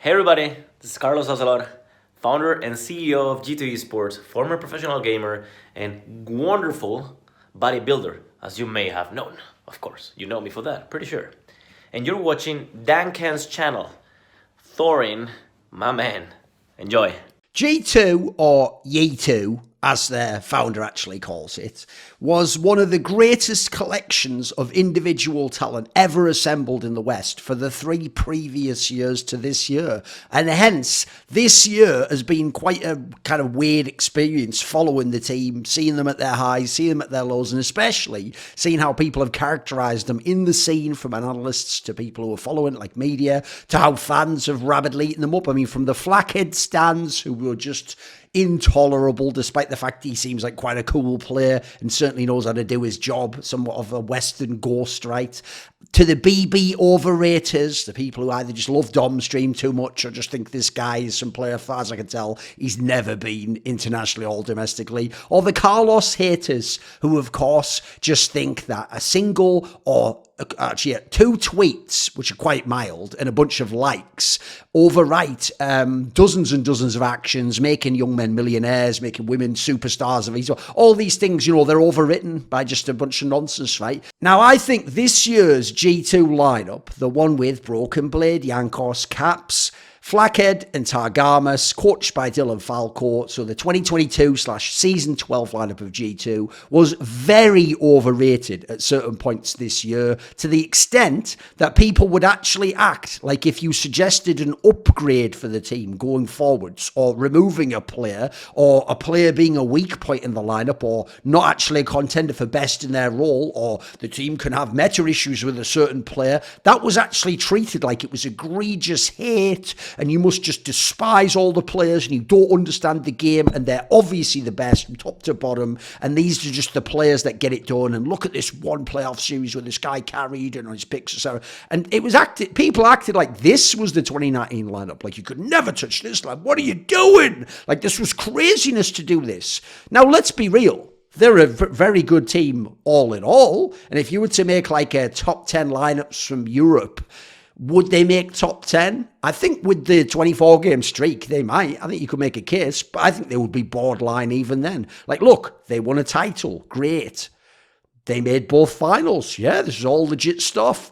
Hey everybody, this is Carlos Ocelot, founder and CEO of G2 Esports, former professional gamer, and wonderful bodybuilder, as you may have known. Of course, you know me for that, pretty sure. And you're watching Dancan's channel. Thorin, my man. Enjoy. G2, or Ye2, as their founder actually calls it, was one of the greatest collections of individual talent ever assembled in the West for the 3 previous years to this year. And hence, this year has been quite a kind of weird experience following the team, seeing them at their highs, seeing them at their lows, and especially seeing how people have characterised them in the scene, from analysts to people who are following it, like media, to how fans have rapidly eaten them up. I mean, from the flackhead stands who were just intolerable, despite the fact he seems like quite a cool player and certainly knows how to do his job, somewhat of a Western ghost, right? To the BB overraters, the people who either just love Dom stream too much or just think this guy is some player, as far as I can tell, he's never been internationally or domestically. Or the Carlos haters, who of course just think that a single or actually 2 tweets, which are quite mild, and a bunch of likes overwrite dozens and dozens of actions, making young men millionaires, making women superstars of esports. All these things, you know, they're overwritten by just a bunch of nonsense, right? Now, I think this year's G2 lineup, the one with Broken Blade, Jankos, Caps, Flackhead and Targamas, coached by Dylan Falco, so the 2022/season 12 lineup of G2 was very overrated at certain points this year, to the extent that people would actually act like if you suggested an upgrade for the team going forwards, or removing a player, or a player being a weak point in the lineup, or not actually a contender for best in their role, or the team can have meta issues with a certain player, that was actually treated like it was egregious hate, and you must just despise all the players, and you don't understand the game, and they're obviously the best from top to bottom, and these are just the players that get it done, and look at this one playoff series where this guy carried and on his picks, etc. And it was people acted like this was the 2019 lineup, like you could never touch this, like what are you doing? Like this was craziness to do this. Now let's be real. They're a very good team all in all, and if you were to make like a top 10 lineups from Europe, would they make top 10? I think with the 24-game streak, they might. I think you could make a case, but I think they would be borderline even then. Like, look, they won a title. Great. They made both finals. Yeah, this is all legit stuff.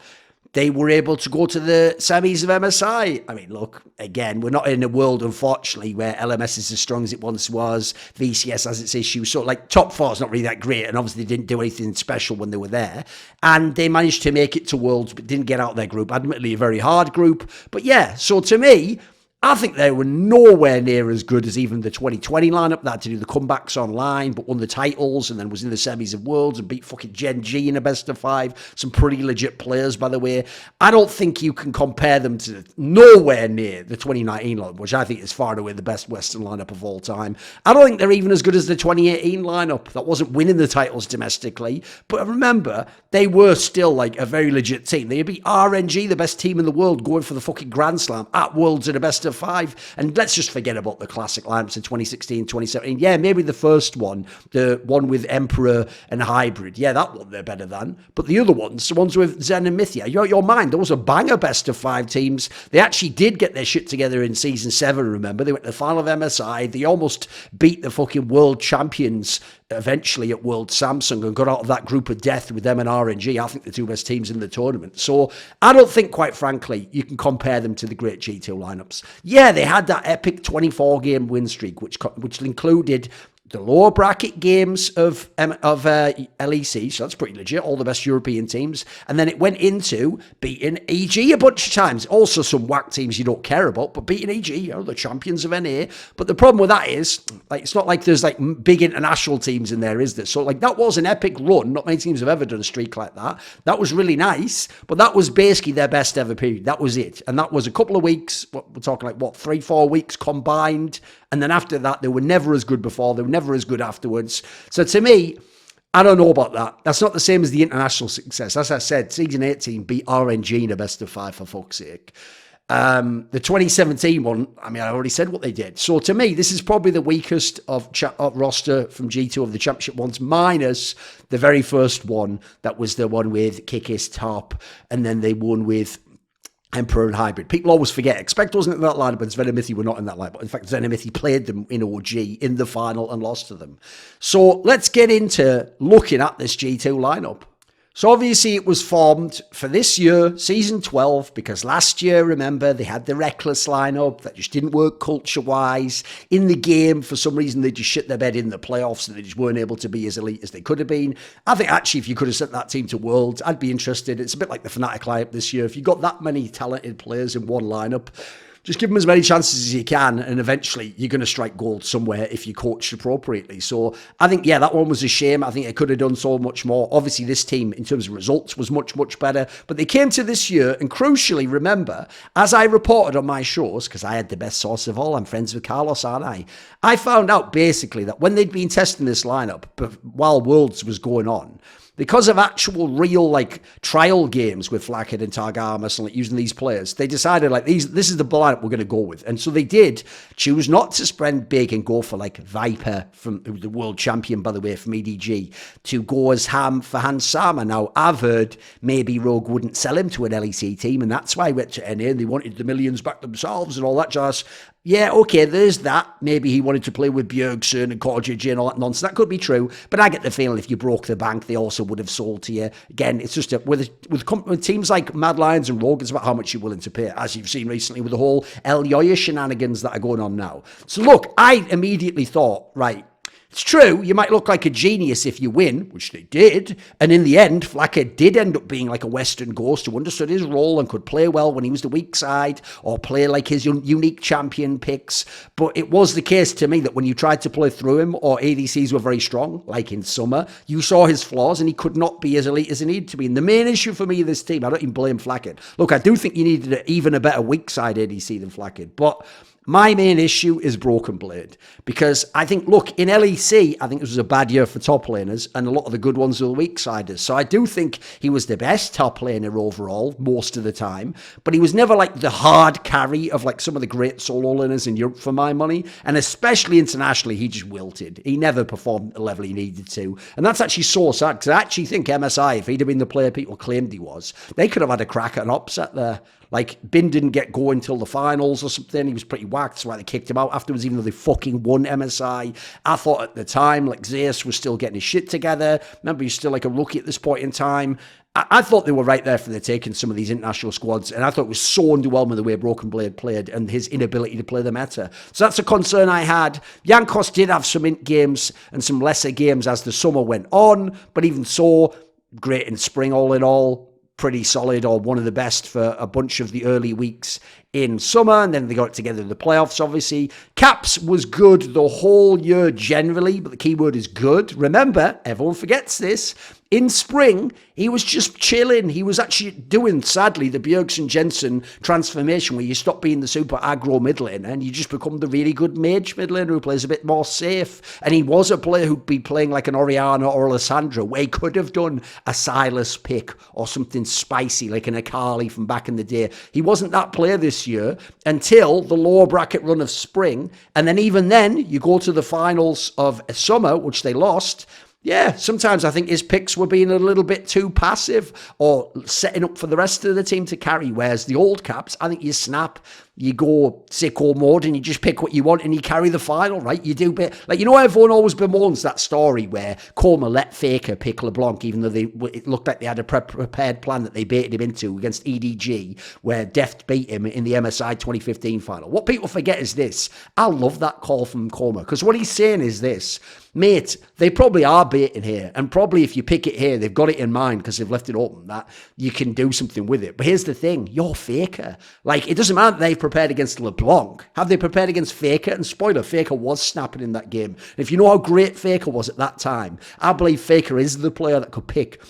They were able to go to the semis of MSI. I mean, look, again, we're not in a world, unfortunately, where LMS is as strong as it once was. VCS has its issues. So, like, top 4 is not really that great. And obviously, they didn't do anything special when they were there. And they managed to make it to Worlds, but didn't get out of their group. Admittedly, a very hard group. But yeah, so to me, I think they were nowhere near as good as even the 2020 lineup that had to do the comebacks online, but won the titles and then was in the semis of Worlds and beat fucking Gen G in a best of 5. Some pretty legit players, by the way. I don't think you can compare them to nowhere near the 2019 lineup, which I think is far and away the best Western lineup of all time. I don't think they're even as good as the 2018 lineup that wasn't winning the titles domestically. But remember, they were still like a very legit team. They beat RNG, the best team in the world, going for the fucking Grand Slam at Worlds in a best of 5. And let's just forget about the classic lineups in 2016, 2017. Yeah, maybe the first one, the one with Emperor and Hybrid. Yeah, that one they're better than. But the other ones, the ones with Zen and Mythia, you're out your mind. Those are banger best of 5 teams. They actually did get their shit together in season 7, remember? They went to the final of MSI. They almost beat the fucking world champions eventually at World Samsung and got out of that group of death with them and RNG. I think the 2 best teams in the tournament. So I don't think, quite frankly, you can compare them to the great G2 lineups. Yeah, they had that epic 24-game win streak, which included the lower bracket games of LEC, so that's pretty legit, all the best European teams. And then it went into beating EG a bunch of times. Also some whack teams you don't care about, but beating EG, you know, the champions of NA. But the problem with that is, like, it's not like there's like big international teams in there, is there? So like that was an epic run. Not many teams have ever done a streak like that. That was really nice, but that was basically their best ever period. That was it. And that was a couple of weeks, we're talking like, 3-4 weeks combined. And then after that, they were never as good before. They were never as good afterwards. So to me, I don't know about that. That's not the same as the international success. As I said, season 18 beat RNG in a best of 5, for fuck's sake. The 2017 one, I mean, I already said what they did. So to me, this is probably the weakest of roster from G2 of the championship ones, minus the very first one. That was the one with Kikis top. And then they won with Emperor and Hybrid. People always forget. Expect wasn't in that lineup, and Venomithi were not in that lineup. In fact, Venomithi played them in OG in the final and lost to them. So let's get into looking at this G2 lineup. So obviously it was formed for this year, season 12, because last year, remember, they had the Reckless lineup that just didn't work culture-wise. In the game, for some reason, they just shit their bed in the playoffs and they just weren't able to be as elite as they could have been. I think actually if you could have sent that team to Worlds, I'd be interested. It's a bit like the Fnatic lineup this year. If you got that many talented players in one lineup, just give them as many chances as you can, and eventually you're going to strike gold somewhere if you coach appropriately. So I think, yeah, that one was a shame. I think it could have done so much more. Obviously, this team, in terms of results, was much, much better. But they came to this year, and crucially, remember, as I reported on my shows, because I had the best source of all, I'm friends with Carlos, aren't I found out basically that when they'd been testing this lineup, while Worlds was going on, because of actual real like trial games with Flackhead and Targamas and like using these players, they decided like this is the lineup we're going to go with. And so they did choose not to spend big and go for like Viper, from the world champion, by the way, from EDG, to go as Ham for Hans Sama. Now, I've heard maybe Rogue wouldn't sell him to an LEC team, and that's why he went to NA and they wanted the millions back themselves and all that jazz. Yeah, okay, there's that. Maybe he wanted to play with Bjergsen and Korjig and all that nonsense. That could be true, but I get the feeling if you broke the bank, they also would have sold to you. Again, it's just with teams like Mad Lions and Rogue, it's about how much you're willing to pay, as you've seen recently with the whole El Yoya shenanigans that are going on now. So look, I immediately thought, right, it's true, you might look like a genius if you win, which they did, and in the end, Flackhead did end up being like a Western Ghost who understood his role and could play well when he was the weak side, or play like his unique champion picks, but it was the case to me that when you tried to play through him, or ADCs were very strong, like in summer, you saw his flaws and he could not be as elite as he needed to be. And the main issue for me of this team, I don't even blame Flackhead. Look, I do think you needed even a better weak side ADC than Flackhead, but my main issue is Broken Blade, because I think, look, in LEC, I think this was a bad year for top laners, and a lot of the good ones were the weak siders. So I do think he was the best top laner overall, most of the time, but he was never like the hard carry of like some of the great solo laners in Europe for my money, and especially internationally, he just wilted. He never performed at the level he needed to, and that's actually so sad, because I actually think MSI, if he'd have been the player people claimed he was, they could have had a crack at an upset there. Like, Bin didn't get going until the finals or something. He was pretty whacked, so why they kicked him out afterwards, even though they fucking won MSI. I thought at the time, like, Zeus was still getting his shit together. Remember, he's still like a rookie at this point in time. I thought they were right there for the taking some of these international squads, and I thought it was so underwhelming the way Broken Blade played and his inability to play the meta. So that's a concern I had. Jankos did have some int games and some lesser games as the summer went on, but even so, great in spring all in all. Pretty solid, or one of the best for a bunch of the early weeks in summer, and then they got it together in the playoffs, obviously. Caps was good the whole year generally, but the key word is good. Remember, everyone forgets this. In spring, he was just chilling. He was actually doing, sadly, the Bjergsen Jensen transformation where you stop being the super aggro mid laner and you just become the really good mage mid laner who plays a bit more safe. And he was a player who'd be playing like an Orianna or a Lissandra, where he could have done a Silas pick or something spicy like an Akali from back in the day. He wasn't that player this year until the lower bracket run of spring. And then even then, you go to the finals of summer, which they lost. Yeah, sometimes I think his picks were being a little bit too passive or setting up for the rest of the team to carry, whereas the old Caps, I think you snap, you go sicko mode and you just pick what you want and you carry the final, right? You do bit like, you know, everyone always bemoans that story where Coma let Faker pick LeBlanc, even though it looked like they had a prepared plan that they baited him into against EDG, where Deft beat him in the MSI 2015 final. What people forget is this. I love that call from Coma, because what he's saying is this: mate, they probably are baiting here, and probably if you pick it here, they've got it in mind because they've left it open that you can do something with it. But here's the thing, you're Faker. Like, it doesn't matter that they've prepared against LeBlanc. Have they prepared against Faker? And spoiler, Faker was snapping in that game. And if you know how great Faker was at that time, I believe Faker is the player that could pick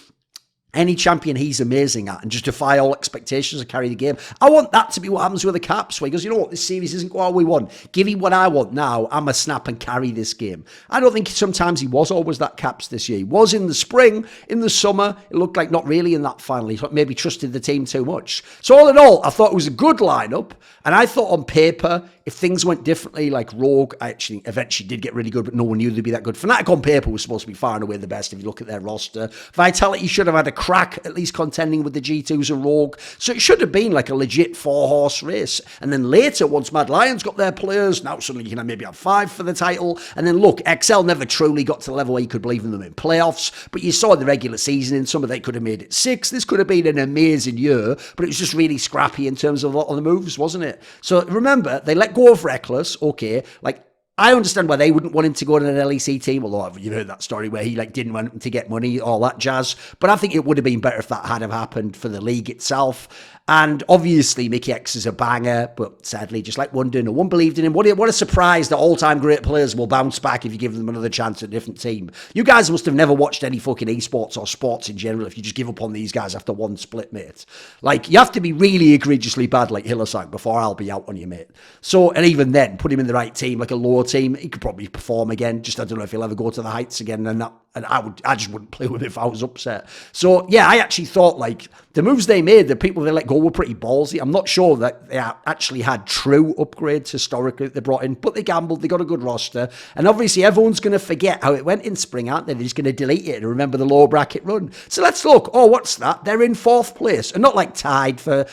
any champion he's amazing at and just defy all expectations and carry the game. I want that to be what happens with the Caps, where he goes, you know what, this series isn't what we want. Give me what I want now. I'm a snap and carry this game. I don't think sometimes he was always that Caps this year. He was in the spring, in the summer. It looked like not really in that final. He maybe trusted the team too much. So all in all, I thought it was a good lineup. And I thought on paper, if things went differently, like Rogue, I actually eventually did get really good, but no one knew they'd be that good. Fnatic on paper was supposed to be far and away the best if you look at their roster. Vitality should have had a crack at least contending with the G2s and Rogue. So it should have been like a legit 4-horse race. And then later, once Mad Lions got their players, now suddenly you can maybe have 5 for the title. And then look, XL never truly got to the level where you could believe in them in playoffs. But you saw in the regular season, in some of they could have made it 6. This could have been an amazing year, but it was just really scrappy in terms of a lot of the moves, wasn't it? So remember, they let go of Reckless, okay, like, I understand why they wouldn't want him to go to an LEC team, although you've heard that story where he didn't want him to get money, all that jazz. But I think it would have been better if that had have happened for the league itself. And obviously, Mickey X is a banger, but sadly, just like London, no one believed in him. What a surprise that all-time great players will bounce back if you give them another chance at a different team. You guys must have never watched any fucking esports or sports in general if you just give up on these guys after one split, mate. Like, you have to be really egregiously bad like Hillesang before I'll be out on you, mate. So, and even then, put him in the right team, like a lower team, he could probably perform again. Just, I don't know if he'll ever go to the heights again, and I just wouldn't play with him if I was upset. So, yeah, I actually thought, like, the moves they made, the people they let go were pretty ballsy. I'm not sure that they actually had true upgrades historically that they brought in, but they gambled, they got a good roster. And obviously, everyone's going to forget how it went in spring, aren't they? They're just going to delete it and remember the lower bracket run. So let's look. Oh, what's that? They're in 4th place. And not like tied for,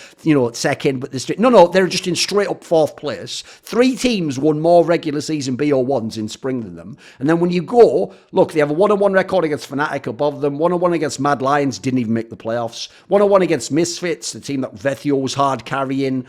second, but no, they're just in straight up 4th place. 3 teams won more regular season BO1s in spring than them. And then when you go, look, they have a 1-1 record against Fnatic above them, 1-1 against Mad Lions, didn't even make the playoffs, 1-1 against Misfits, the team that Vethio was hard carrying.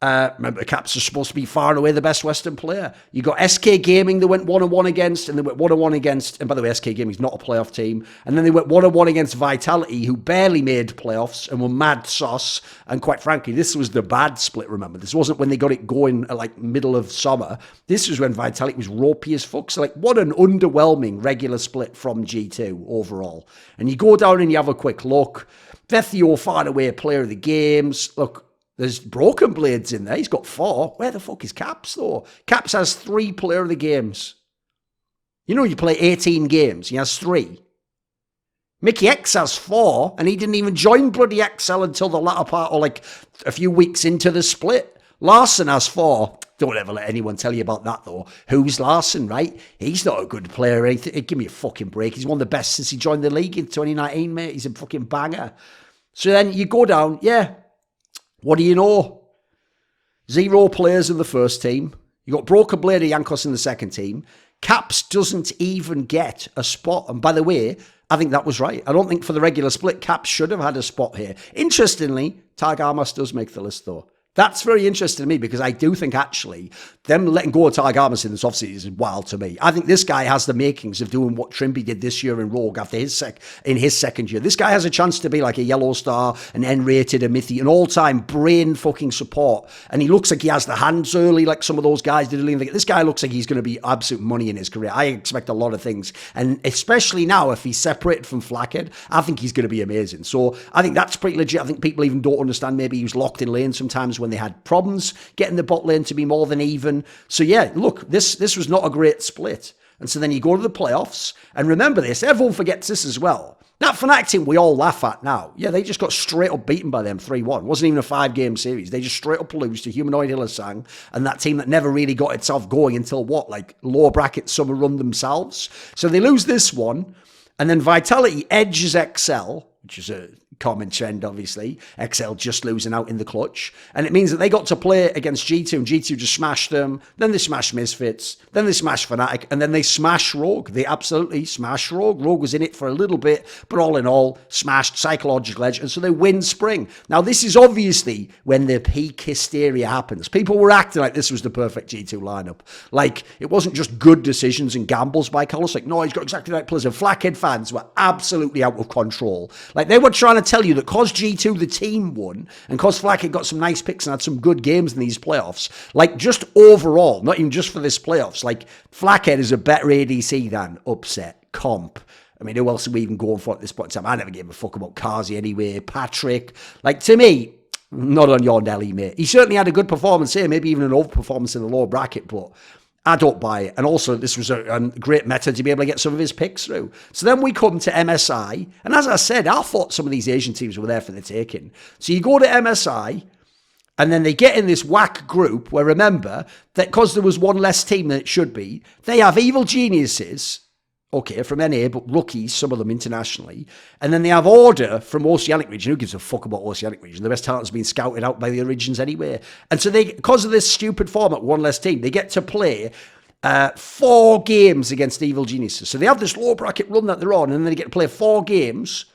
Remember, Caps are supposed to be far and away the best Western player. You got SK Gaming they went 1-1 against, and they went 1-1 against, and by the way, SK Gaming's not a playoff team, and then they went 1-1 against Vitality, who barely made playoffs and were mad sauce, and quite frankly, this was the bad split, remember. This wasn't when they got it going at like middle of summer. This was when Vitality was ropey as fuck. So like, what an underwhelming regular split from G2 overall. And you go down and you have a quick look. Vethio far and away player of the games. Look, there's Broken Blades in there. He's got 4. Where the fuck is Caps, though? Caps has 3 player of the games. You play 18 games. He has 3. Mickey X has 4, and he didn't even join bloody XL until the latter part, or like a few weeks into the split. Larson has 4. Don't ever let anyone tell you about that, though. Who's Larson, right? He's not a good player or anything. Give me a fucking break. He's one of the best since he joined the league in 2019, mate. He's a fucking banger. So then you go down, yeah. What do you know? 0 players in the first team. You got Broken Blade of Yankos in the second team. Caps doesn't even get a spot. And by the way, I think that was right. I don't think for the regular split, Caps should have had a spot here. Interestingly, Tag Armas does make the list, though. That's very interesting to me because I do think actually them letting go of Tag Armas in this offseason is wild to me. I think this guy has the makings of doing what Trimby did this year in Rogue after his second year. This guy has a chance to be like a Yellow Star, an N-rated, a Mythy, an all-time brain fucking support. And he looks like he has the hands early like some of those guys did. This guy looks like he's going to be absolute money in his career. I expect a lot of things. And especially now if he's separated from Flackhead, I think he's going to be amazing. So I think that's pretty legit. I think people even don't understand maybe he was locked in lane sometimes when they had problems getting the bot lane to be more than even. So yeah, look, this was not a great split. And so then you go to the playoffs, and remember this, everyone forgets this as well. That Fnatic team we all laugh at now. Yeah, they just got straight up beaten by them 3-1. It wasn't even a 5-game series. They just straight up lose to Humanoid Hillesang and that team that never really got itself going until lower bracket summer run themselves. So they lose this one, and then Vitality edges XL, which is a common trend, obviously. XL just losing out in the clutch. And it means that they got to play against G2, and G2 just smashed them. Then they smashed Misfits. Then they smashed Fnatic. And then they smashed Rogue. They absolutely smashed Rogue. Rogue was in it for a little bit, but all in all, smashed Psychological Edge. And so they win spring. Now, this is obviously when the peak hysteria happens. People were acting like this was the perfect G2 lineup. Like, it wasn't just good decisions and gambles by Carlos. Like, no, he's got exactly the right players. And Flackhead fans were absolutely out of control. Like, they were trying to tell you that cause G2 the team won and cause Flackhead got some nice picks and had some good games in these playoffs, like just overall, not even just for this playoffs, like Flackhead is a better ADC than Upset, Comp. I mean, who else are we even going for at this point in time? I never gave a fuck about Kazi anyway. Patrick, like to me, not on your Nelly, mate. He certainly had a good performance here, maybe even an overperformance in the lower bracket, but I don't buy it. And also, this was a great method to be able to get some of his picks through. So then we come to MSI. And as I said, I thought some of these Asian teams were there for the taking. So you go to MSI, and then they get in this whack group where, remember, that because there was one less team than it should be, they have Evil Geniuses, Okay, from NA, but rookies, some of them internationally. And then they have order from Oceanic region. Who gives a fuck about Oceanic region? The best talent has been scouted out by the other regions anyway. And so they, because of this stupid format, one less team, they get to play 4 games against Evil Geniuses. So they have this low bracket run that they're on, and then they get to play 4 games,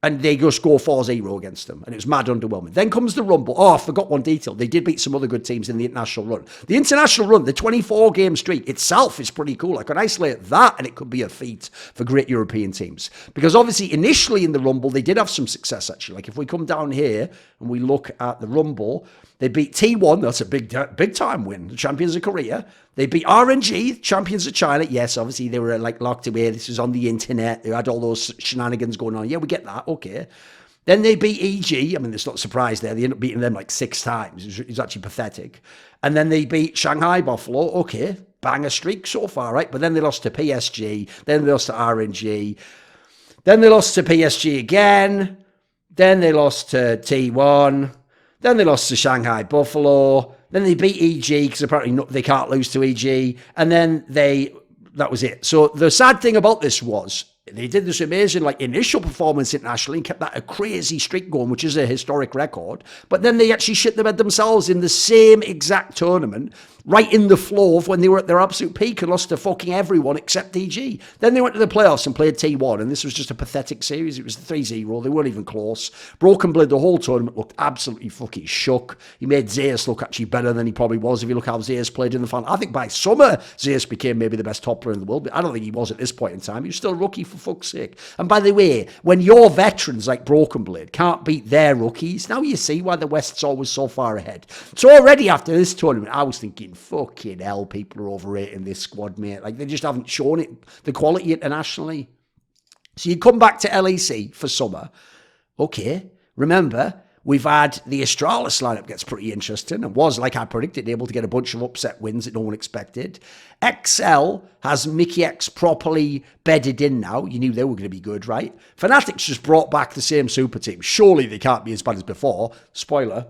and they just go 4-0 against them. And it was mad underwhelming. Then comes the Rumble. Oh, I forgot one detail. They did beat some other good teams in the international run. The international run, the 24-game streak itself is pretty cool. I could isolate that, and it could be a feat for great European teams. Because obviously, initially in the Rumble, they did have some success, actually. Like, if we come down here and we look at the Rumble, they beat T1. That's a big time win. The champions of Korea. They beat RNG, champions of China. Yes, obviously, they were like locked away. This was on the internet. They had all those shenanigans going on. Yeah, we get that. Okay. Then they beat EG. I mean, there's not a surprise there. They ended up beating them like 6 times. It was actually pathetic. And then they beat Shanghai Buffalo. Okay. Banger streak so far, right? But then they lost to PSG. Then they lost to RNG. Then they lost to PSG again. Then they lost to T1. Then they lost to Shanghai Buffalo. Then they beat EG because apparently they can't lose to EG. And then that was it. So the sad thing about this was they did this amazing initial performance internationally and kept that a crazy streak going, which is a historic record. But then they actually shit the bed themselves in the same exact tournament, right in the flow of when they were at their absolute peak and lost to fucking everyone except EG. Then they went to the playoffs and played T1, and this was just a pathetic series. It was 3-0. They weren't even close. Broken Blade, the whole tournament, looked absolutely fucking shook. He made Zeus look actually better than he probably was if you look how Zeus played in the final. I think by summer, Zeus became maybe the best top player in the world, but I don't think he was at this point in time. He was still a rookie, for fuck's sake. And by the way, when your veterans like Broken Blade can't beat their rookies, now you see why the West's always so far ahead. So already after this tournament, I was thinking, fucking hell, people are overrating this squad, mate. Like, they just haven't shown it, the quality internationally. So you come back to LEC for summer. Okay, remember, we've had the Astralis lineup gets pretty interesting and was, like I predicted, able to get a bunch of upset wins that no one expected. XL has Mickey X properly bedded in now. You knew they were going to be good, right? Fanatics just brought back the same super team. Surely they can't be as bad as before. Spoiler.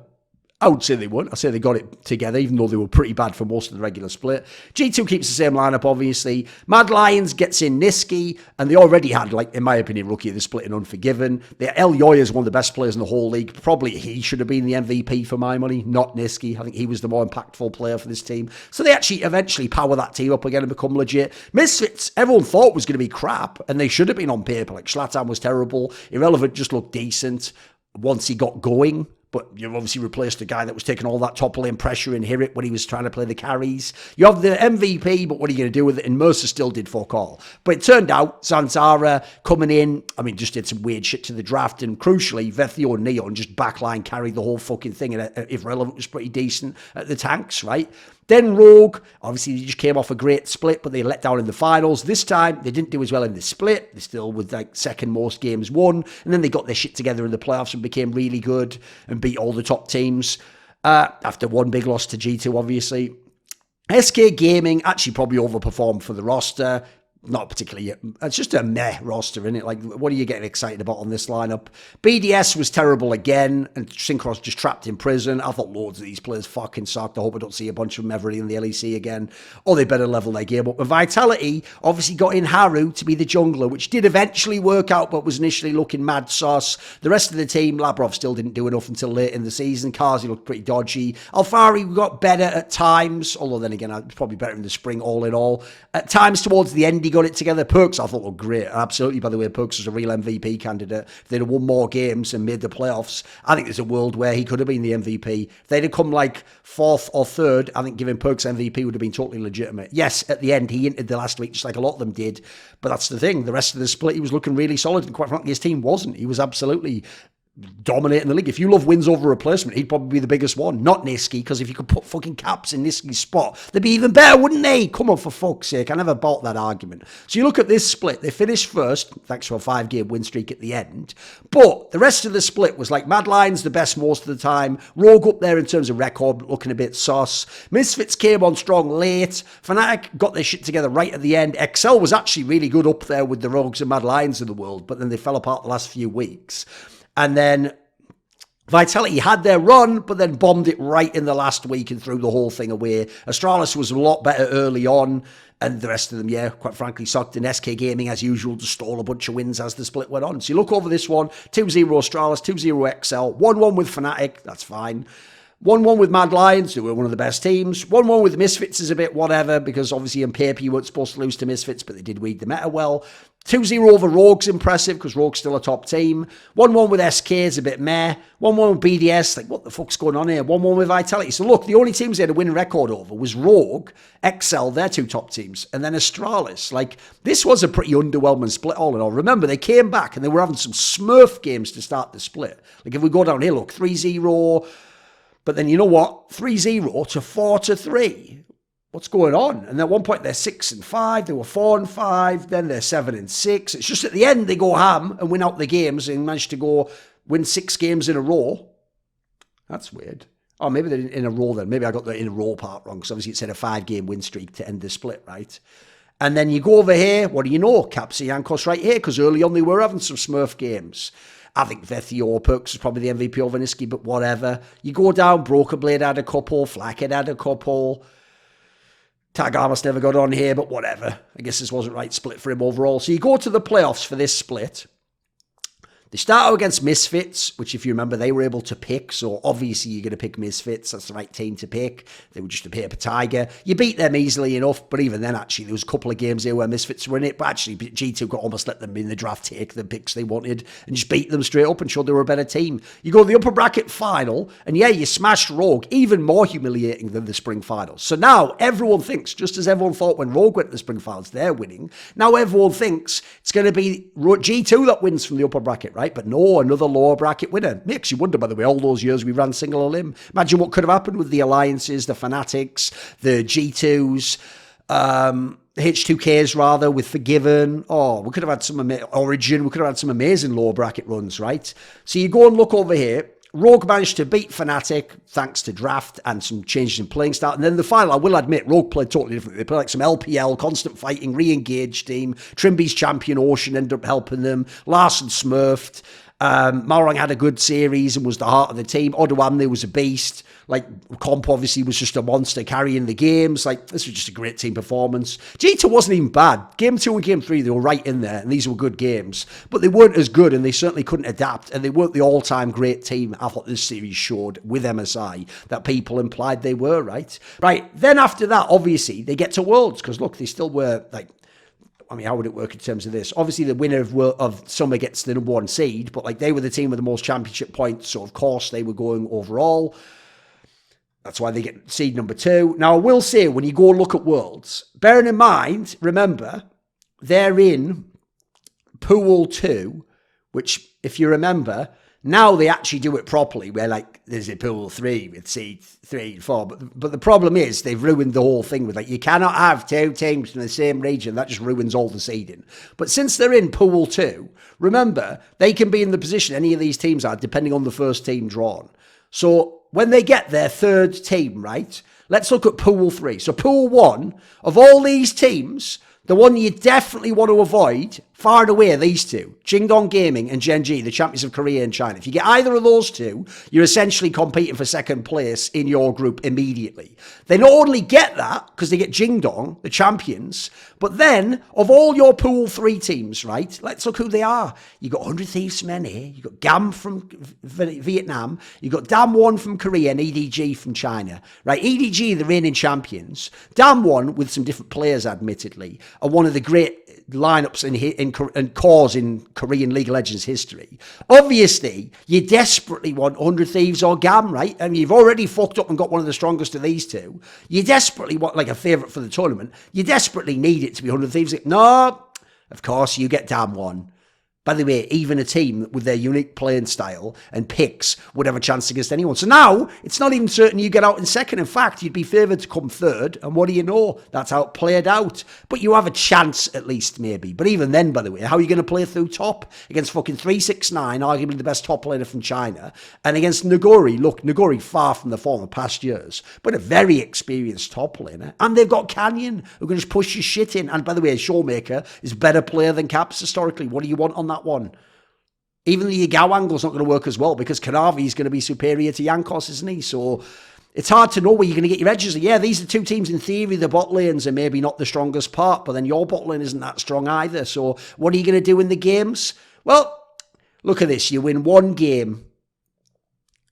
I would say they won't. I'd say they got it together, even though they were pretty bad for most of the regular split. G2 keeps the same lineup, obviously. Mad Lions gets in Niski, and they already had, in my opinion, rookie of the split and Unforgiven. El Yoya is one of the best players in the whole league. Probably he should have been the MVP for my money, not Niski. I think he was the more impactful player for this team. So they actually eventually power that team up again and become legit. Misfits, everyone thought was going to be crap, and they should have been on paper. Like, Zlatan was terrible. Irrelevant just looked decent once he got going. But you've obviously replaced a guy that was taking all that top lane pressure in Hirit when he was trying to play the carries. You have the MVP, but what are you going to do with it? And Mercer still did fuck all. But it turned out Zanzara coming in, just did some weird shit to the draft. And crucially, Vethio and Neon just backline carried the whole fucking thing. And if relevant, was pretty decent at the tanks, right? Then Rogue, obviously they just came off a great split, but they let down in the finals. This time, they didn't do as well in the split. They still with second most games won. And then they got their shit together in the playoffs and became really good and beat all the top teams. After one big loss to G2, obviously. SK Gaming actually probably overperformed for the roster. Not particularly, it's just a meh roster, isn't it? Like, what are you getting excited about on this lineup? BDS was terrible again, and Synchros just trapped in prison. I thought loads of these players fucking sucked. I hope I don't see a bunch of them ever in the LEC again. Or they better level their game up. And Vitality obviously got in Haru to be the jungler, which did eventually work out, but was initially looking mad sauce. The rest of the team, Labrov still didn't do enough until late in the season. Kazi looked pretty dodgy. Alfari got better at times, although then again, probably better in the spring all in all. At times towards the end, he got it together. Perks, I thought, looked great. Absolutely, by the way, Perks was a real MVP candidate. If they'd have won more games and made the playoffs, I think there's a world where he could have been the MVP. If they'd have come fourth or third, I think giving Perks MVP would have been totally legitimate. Yes, at the end, he entered the last week, just like a lot of them did. But that's the thing. The rest of the split, he was looking really solid. And quite frankly, his team wasn't. He was absolutely dominating the league. If you love wins over replacement, he'd probably be the biggest one. Not Niski, because if you could put fucking caps in Niski's spot, they'd be even better, wouldn't they? Come on, for fuck's sake. I never bought that argument. So you look at this split. They finished first, thanks to a 5-game win streak at the end. But the rest of the split was like Mad Lions the best most of the time. Rogue up there in terms of record, looking a bit sauce. Misfits came on strong late. Fnatic got their shit together right at the end. XL was actually really good up there with the Rogues and Mad Lions of the world, but then they fell apart the last few weeks. And then Vitality had their run, but then bombed it right in the last week and threw the whole thing away. Astralis was a lot better early on, and the rest of them, yeah, quite frankly, sucked. And SK Gaming, as usual, just stole a bunch of wins as the split went on. So you look over this one, 2-0 Astralis, 2-0 XL, 1-1 with Fnatic, that's fine. 1-1 with Mad Lions, who were one of the best teams. 1-1 with Misfits is a bit whatever, because obviously in paper you weren't supposed to lose to Misfits, but they did read the meta well. 2-0 over Rogue's impressive, because Rogue's still a top team. 1-1 with SK is a bit meh. 1-1 with BDS, like what the fuck's going on here? 1-1 with Vitality. So look, the only teams they had a winning record over was Rogue, XL, their two top teams, and then Astralis. Like, this was a pretty underwhelming split all in all. Remember, they came back and they were having some smurf games to start the split. Like, if we go down here, look, 3-0... But then you know what? 3-0 to 4-3. What's going on? And at one point they're 6-5. They were 4-5. Then they're 7-6. It's just at the end they go ham and win out the games and manage to go win 6 games in a row. That's weird. Oh, maybe they're in a row then. Maybe I got the in a row part wrong because obviously it said a 5-game win streak to end the split, right? And then you go over here. What do you know? Capsi Yankos right here, because early on they were having some smurf games. I think Vethio Perks is probably the MVP over Niski, but whatever. You go down, Broken Blade had a couple, Flackhead had a couple. Tag Armos never got on here, but whatever. I guess this wasn't right split for him overall. So you go to the playoffs for this split. They start out against Misfits, which if you remember, they were able to pick. So obviously you're going to pick Misfits. That's the right team to pick. They were just a paper tiger. You beat them easily enough. But even then, actually, there was a couple of games there where Misfits were in it. But actually, G2 got almost let them in the draft take the picks they wanted and just beat them straight up and showed they were a better team. You go to the upper bracket final. And yeah, you smashed Rogue. Even more humiliating than the spring finals. So now everyone thinks, just as everyone thought when Rogue went to the spring finals, they're winning. Now everyone thinks it's going to be G2 that wins from the upper bracket, right? But no, another lower bracket winner. Makes you wonder, by the way, all those years we ran single limb. Imagine what could have happened with the Alliances, the Fanatics, the G2s, H2Ks rather, with Forgiven. Oh, we could have had some Origin. We could have had some amazing lower bracket runs, right? So you go and look over here. Rogue managed to beat Fnatic thanks to draft and some changes in playing style. And then the final, I will admit, Rogue played totally differently. They played like some LPL, constant fighting, re-engaged team. Trimby's champion, Ocean, ended up helping them. Larson smurfed. Malrang had a good series and was the heart of the team. Odoamne was a beast. Like, Comp obviously was just a monster carrying the games. Like, this was just a great team performance. G2 wasn't even bad. Game 2 and Game 3, they were right in there, and these were good games. But they weren't as good, and they certainly couldn't adapt, and they weren't the all-time great team I thought this series showed with MSI that people implied they were, right? Right, then after that, obviously, they get to Worlds, because look, they still were, like, I mean, how would it work in terms of this? Obviously, the winner of Summer gets the number 1 seed, but like they were the team with the most championship points, so of course they were going overall. That's why they get seed number 2. Now, I will say, when you go look at Worlds, bearing in mind, remember, they're in Pool 2, which, if you remember, now they actually do it properly, where like there's a Pool 3 with seed 3 and 4. But the problem is they've ruined the whole thing with like, you cannot have 2 teams in the same region. That just ruins all the seeding. But since they're in Pool 2, remember, they can be in the position any of these teams are, depending on the first team drawn. So when they get their third team, right, let's look at Pool 3. So Pool 1, of all these teams, the one you definitely want to avoid, far and away, are these two. Jingdong Gaming and Genji, the champions of Korea and China. If you get either of those two, you're essentially competing for second place in your group immediately. They not only get that, because they get Jingdong, the champions, but then, of all your Pool 3 teams, right, let's look who they are. You got 100 Thieves from NA, you got GAM from Vietnam, you got Damwon from Korea and EDG from China. Right, EDG, the reigning champions. Damwon, with some different players, admittedly, are one of the great lineups and cores in Korean League of Legends history. Obviously, you desperately want 100 Thieves or GAM, right? I mean, you've already fucked up and got one of the strongest of these two. You desperately want, like, a favourite for the tournament. You desperately need it to be 100 Thieves. No, of course, you get Damwon. By the way, even a team with their unique playing style and picks would have a chance against anyone. So now, it's not even certain you get out in second. In fact, you'd be favoured to come third. And what do you know? That's how it played out. But you have a chance, at least, maybe. But even then, by the way, how are you going to play through top? Against fucking 369, arguably the best top laner from China. And against Nagori. Look, Nagori far from the form of past years. But a very experienced top laner. And they've got Canyon, who can just push your shit in. And by the way, Showmaker is a better player than Caps historically. What do you want on that one? Even the Yagao angle's not going to work as well because Kanavi's going to be superior to Jankos, isn't he? So it's hard to know where you're going to get your edges. Yeah, these are two teams in theory, the bot lanes are maybe not the strongest part, but then your bot lane isn't that strong either. So what are you going to do in the games? Well, look at this. You win one game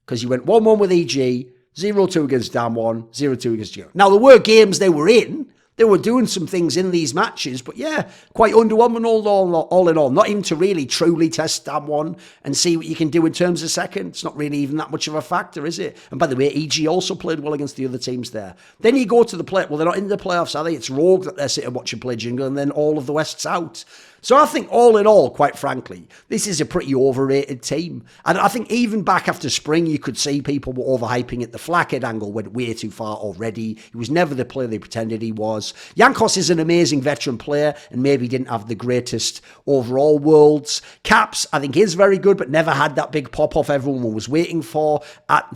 because you went 1-1 with EG, 0-2 against Damwon, 0-2 against Geo. Now, there were games they were in. They were doing some things in these matches, but yeah, quite underwhelming all in all. Not even to really truly test Damwon and see what you can do in terms of second. It's not really even that much of a factor, is it? And by the way, EG also played well against the other teams there. Then you go to the play. Well, they're not in the playoffs, are they? It's Rogue that they're sitting watching play Jingle, and then all of the West's out. So I think all in all, quite frankly, this is a pretty overrated team. And I think even back after spring, you could see people were overhyping it. The Flackhead angle went way too far already. He was never the player they pretended he was. Jankos is an amazing veteran player and maybe didn't have the greatest overall worlds. Caps, I think, is very good, but never had that big pop-off everyone was waiting for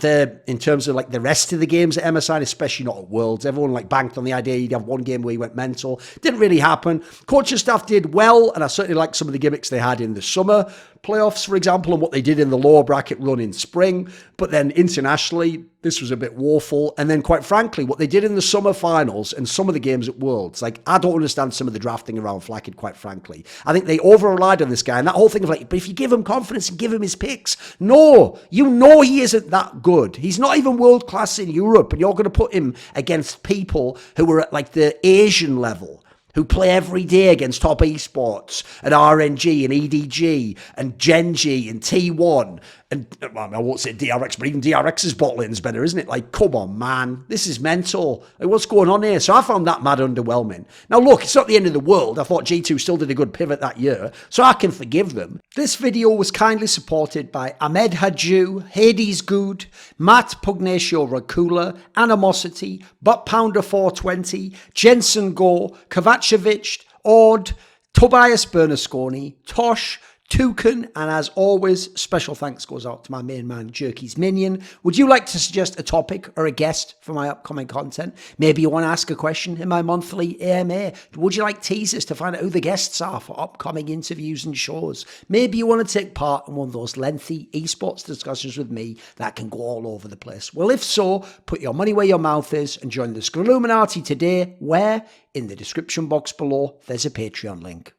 in terms of like the rest of the games at MSI, especially not at Worlds. Everyone like banked on the idea you'd have one game where he went mental. Didn't really happen. Coaching staff did well, and I certainly like some of the gimmicks they had in the summer playoffs, for example, and what they did in the lower bracket run in spring. But then internationally, this was a bit woeful. And then, quite frankly, what they did in the summer finals and some of the games at Worlds, like, I don't understand some of the drafting around Flackhead, quite frankly. I think they over-relied on this guy, and that whole thing of like, but if you give him confidence and give him his picks, no, you know he isn't that good. He's not even world-class in Europe, and you're going to put him against people who are at, like, the Asian level, who play every day against top esports and RNG and EDG and Genji and T1 and, well, I won't say DRX, but even DRX's bot lane's better, isn't it? Like, come on, man. This is mental. Like, what's going on here? So I found that mad underwhelming. Now, look, it's not the end of the world. I thought G2 still did a good pivot that year, so I can forgive them. This video was kindly supported by Ahmed Hadjou, Hades GOUD, Matt Pugnatio Rajcula, Animosity, Butt Pounder 420, Jensen Goh, Kovacevicd, Ord, Tobias Bernasconi, Tosh, Torin, and as always, special thanks goes out to my main man, Jerky's Minion. Would you like to suggest a topic or a guest for my upcoming content? Maybe you want to ask a question in my monthly AMA. Would you like teasers to find out who the guests are for upcoming interviews and shows? Maybe you want to take part in one of those lengthy esports discussions with me that can go all over the place. Well, if so, put your money where your mouth is and join the Scrolluminati today, where, in the description box below, there's a Patreon link.